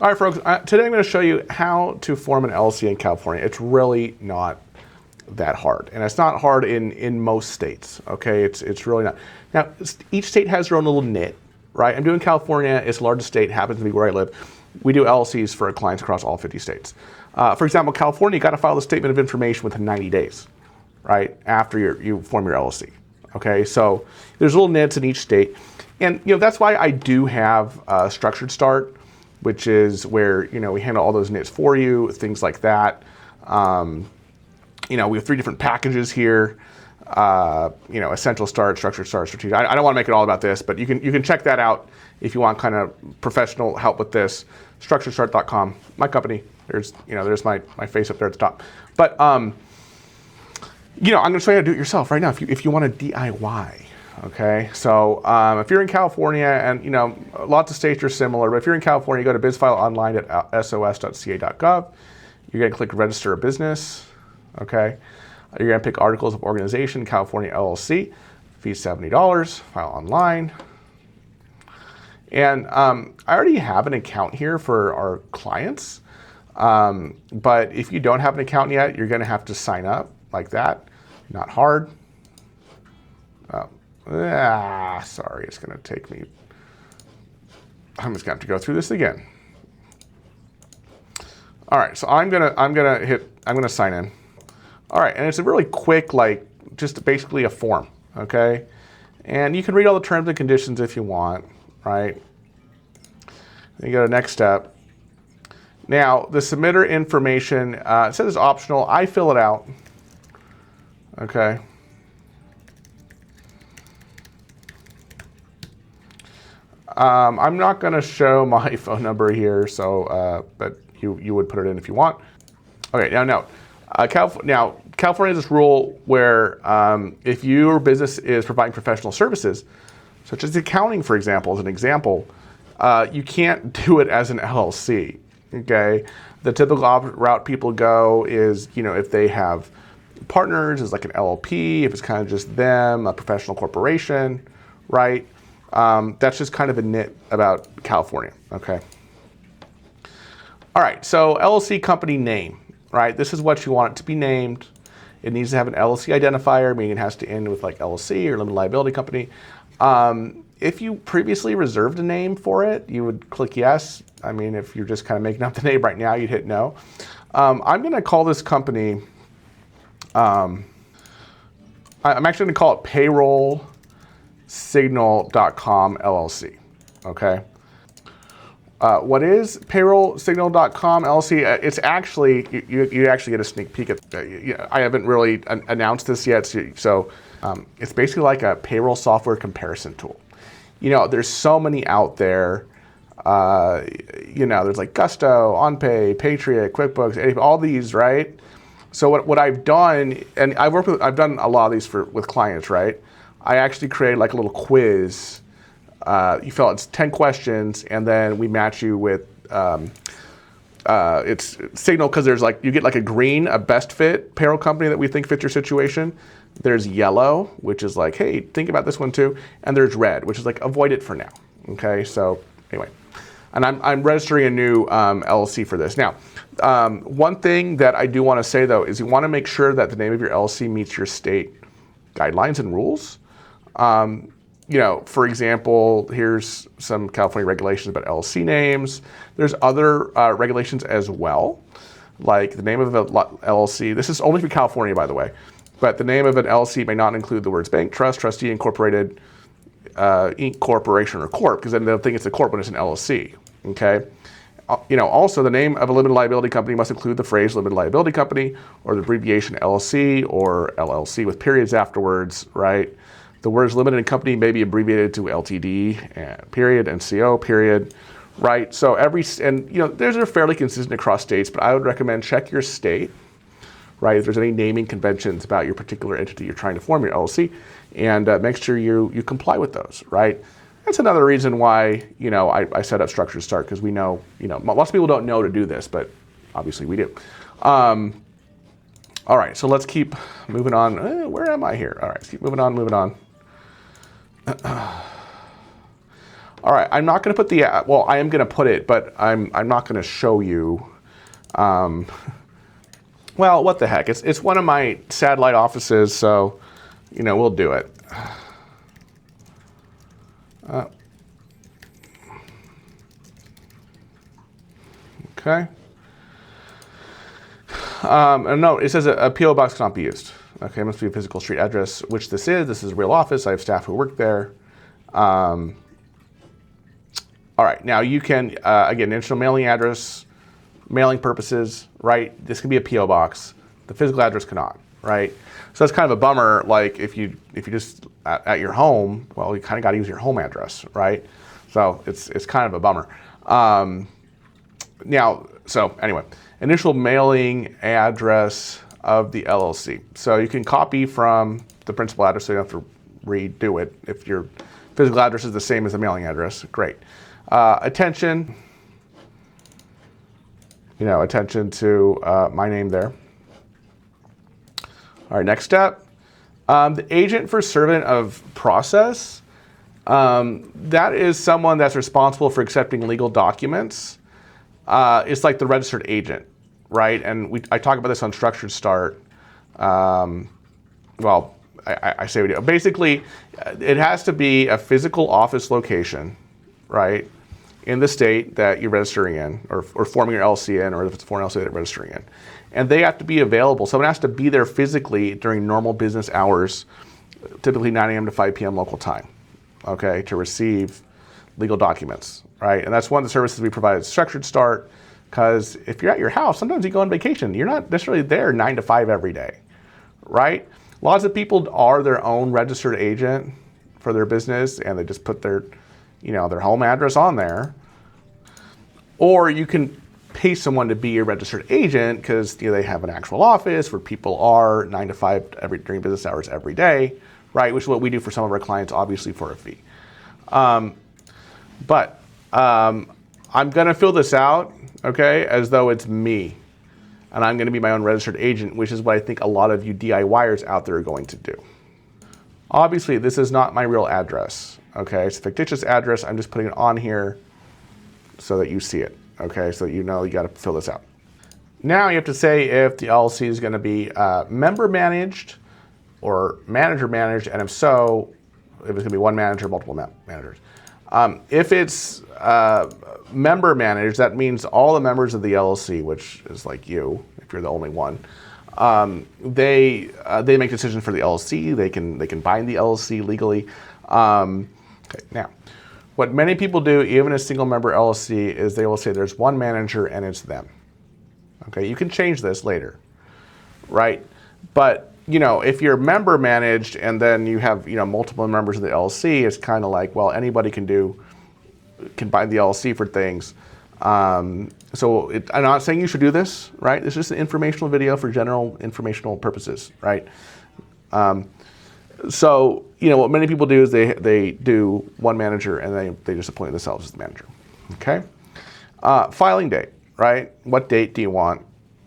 All right, folks, today I'm going to show you how to form an LLC in California. It's really not that hard, and it's not hard in most states, okay? It's really not. Now, each state has their own little nit, right? I'm doing California. It's the largest state, happens to be where I live. We do LLCs for our clients across all 50 states. For example, California, you got to file the statement of information within 90 days, right, after you form your LLC, okay? So there's little nits in each state, and that's why I do have Structured Start, which is where we handle all those nits for you, things like that. We have 3 different packages here. Essential Start, Structured Start, Strategic. I don't want to make it all about this, but you can check that out if you want kind of professional help with this. StructuredStart.com, my company. There's my face up there at the top. But I'm going to show you how to do it yourself right now if you want to DIY. Okay, so if you're in California, and lots of states are similar, but if you're in California, you go to bizfileonline at sos.ca.gov. You're going to click Register a Business. Okay, you're going to pick Articles of Organization, California LLC, fee $70, file online. And I already have an account here for our clients, but if you don't have an account yet, you're going to have to sign up like that. Not hard. Sorry, it's going to take me. I'm just going to have to go through this again. All right, so I'm going to sign in. All right, and it's a really quick, just basically a form, okay? And you can read all the terms and conditions if you want, right? Then you go to next step. Now, the submitter information, it says it's optional. I fill it out, okay? I'm not going to show my phone number here, so but you would put it in if you want. Okay, now California has this rule where if your business is providing professional services, such as accounting, for example, as an example, you can't do it as an LLC. Okay, the typical route people go is if they have partners, is like an LLP. If it's kind of just them, a professional corporation, right? That's just kind of a nit about California, okay? All right, so LLC company name, right? This is what you want it to be named. It needs to have an LLC identifier, meaning it has to end with like LLC or limited liability company. If you previously reserved a name for it, you would click yes. I mean, if you're just kind of making up the name right now, you'd hit no. I'm gonna call this company, I'm actually gonna call it Payroll Signal.com LLC, okay? What is PayrollSignal.com LLC? It's actually, you actually get a sneak peek at, I haven't really announced this yet, so it's basically like a payroll software comparison tool. There's so many out there. There's like Gusto, OnPay, Patriot, QuickBooks, all these, right? So what I've done, and I've done a lot of these with clients, right? I actually created like a little quiz. You fill out 10 questions, and then we match you with, it's Signal, because there's you get like a green, a best fit payroll company that we think fits your situation. There's yellow, which is like, hey, think about this one too. And there's red, which is like, avoid it for now. Okay, so anyway. And I'm registering a new LLC for this. Now, one thing that I do want to say though, is you want to make sure that the name of your LLC meets your state guidelines and rules. For example, here's some California regulations about LLC names. There's other regulations as well, like the name of an LLC. This is only for California, by the way, but the name of an LLC may not include the words bank, trust, trustee, incorporated, Inc., corporation, or corp, because then they'll think it's a corp when it's an LLC, okay? Also, the name of a limited liability company must include the phrase limited liability company or the abbreviation LLC or LLC with periods afterwards, right? The words limited and company may be abbreviated to LTD, period, and CO, period, right? So those are fairly consistent across states, but I would recommend check your state, right? If there's any naming conventions about your particular entity you're trying to form, your LLC, and make sure you comply with those, right? That's another reason why, I set up Structured Start, because we know, lots of people don't know to do this, but obviously we do. All right, so let's keep moving on. Where am I here? All right, let's keep moving on. All right, I'm not going to put the, well, I am going to put it, but I'm not going to show you. Well, what the heck? It's one of my satellite offices, so, you know, we'll do it. Okay. And no, it says a PO box cannot be used. Okay, it must be a physical street address, which this is. This is a real office. I have staff who work there. All right, now you can, again, internal mailing address, mailing purposes, right? This can be a PO box. The physical address cannot, right? So that's kind of a bummer. Like if you just at your home, well, you kind of got to use your home address, right? So it's kind of a bummer. Now, so anyway, initial mailing address of the LLC. So you can copy from the principal address, so you don't have to redo it. If your physical address is the same as the mailing address, great. Attention, you know, attention to my name there. All right, next step. The agent for servant of process. That is someone that's responsible for accepting legal documents. It's like the registered agent, right? And I talk about this on Structured Start. Well, I say we do. Basically, it has to be a physical office location, right, in the state that you're registering in, or forming your LLC in, or if it's a foreign LLC that you're registering in. And they have to be available. Someone has to be there physically during normal business hours, typically 9 a.m. to 5 p.m. local time, okay, to receive legal documents, right? And that's one of the services we provide at Structured Start, because if you're at your house, sometimes you go on vacation. You're not necessarily there 9 to 5 every day, right? Lots of people are their own registered agent for their business, and they just put their, you know, their home address on there. Or you can pay someone to be your registered agent because, you know, they have an actual office where people are 9 to 5 during business hours every day, right? Which is what we do for some of our clients, obviously for a fee. But I'm going to fill this out, okay, as though it's me. And I'm going to be my own registered agent, which is what I think a lot of you DIYers out there are going to do. Obviously, this is not my real address, okay? It's a fictitious address. I'm just putting it on here so that you see it, okay? So that you know you got to fill this out. Now you have to say if the LLC is going to be member managed or manager managed, and if so, if it's going to be one manager, multiple managers. If it's member managed, that means all the members of the LLC, which is like you, if you're the only one, they make decisions for the LLC. They can bind the LLC legally. Okay, now, what many people do, even a single member LLC, is they will say there's one manager and it's them. Okay, you can change this later, right? But you know, if you're member managed and then you have, you know, multiple members of the LLC, it's kind of like, well, anybody can bind the LLC for things. So I'm not saying you should do this, right? This is just an informational video for general informational purposes, right? So, you know, what many people do is they do one manager and they just appoint themselves as the manager, okay? Filing date, right? What date do you want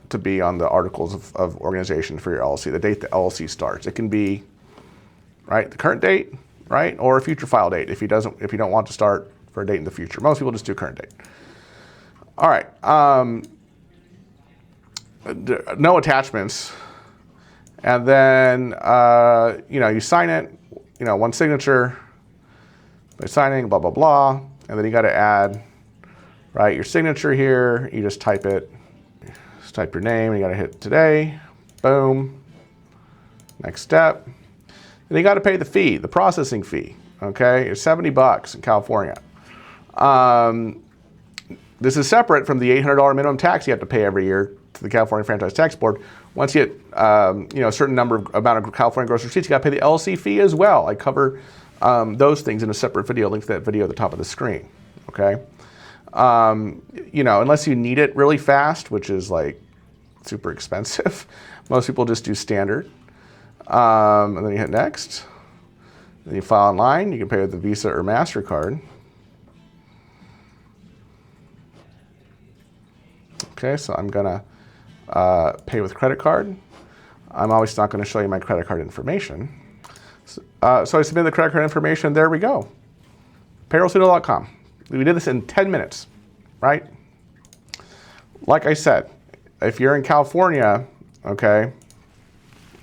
to be on the articles of organization for your LLC, the date the LLC starts? It can be, right, the current date, right, or a future file date if you don't want to start for a date in the future. Most people just do current date. All right, no attachments, and then you know, you sign it, you know, one signature by signing, blah blah blah, and then you got to add, right, your signature here. You just type it. Just type your name, and you got to hit today, boom, next step. Then you got to pay the fee, the processing fee, okay? It's $70 in California. This is separate from the $800 minimum tax you have to pay every year to the California Franchise Tax Board. Once you get, you know, a certain amount of California gross receipts, you got to pay the LLC fee as well. I cover those things in a separate video, link to that video at the top of the screen, okay? You know, unless you need it really fast, which is like super expensive, most people just do standard. And then you hit next. Then you file online. You can pay with the Visa or MasterCard. Okay, so I'm gonna pay with credit card. I'm always not gonna show you my credit card information. So I submit the credit card information, there we go. payrollstudio.com. We did this in 10 minutes, right? Like I said, if you're in California, okay,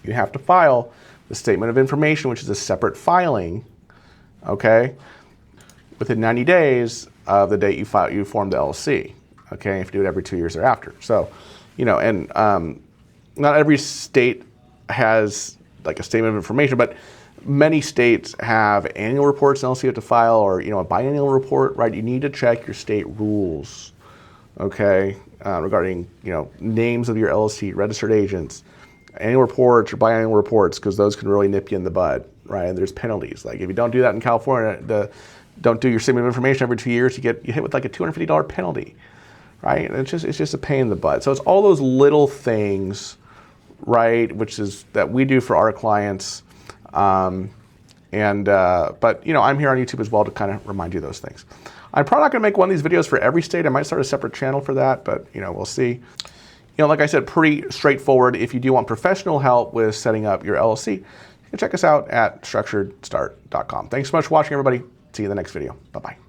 you have to file the statement of information, which is a separate filing, okay, within 90 days of the date you form the LLC, okay, if you do it every 2 years thereafter. So, you know, and not every state has like a statement of information, but many states have annual reports an LLC you have to file, or, you know, a biannual report, right? You need to check your state rules, okay, regarding, you know, names of your LLC, registered agents, annual reports or biannual reports, because those can really nip you in the bud, right? And there's penalties. Like if you don't do that in California, don't do your statement of information every 2 years, you hit with like a $250 penalty, right? And it's just a pain in the butt. So it's all those little things, right, which is that we do for our clients. But you know, I'm here on YouTube as well to kind of remind you of those things. I'm probably not going to make one of these videos for every state. I might start a separate channel for that, but you know, we'll see. You know, like I said, pretty straightforward. If you do want professional help with setting up your LLC, you can check us out at structuredstart.com. Thanks so much for watching, everybody. See you in the next video. Bye-bye.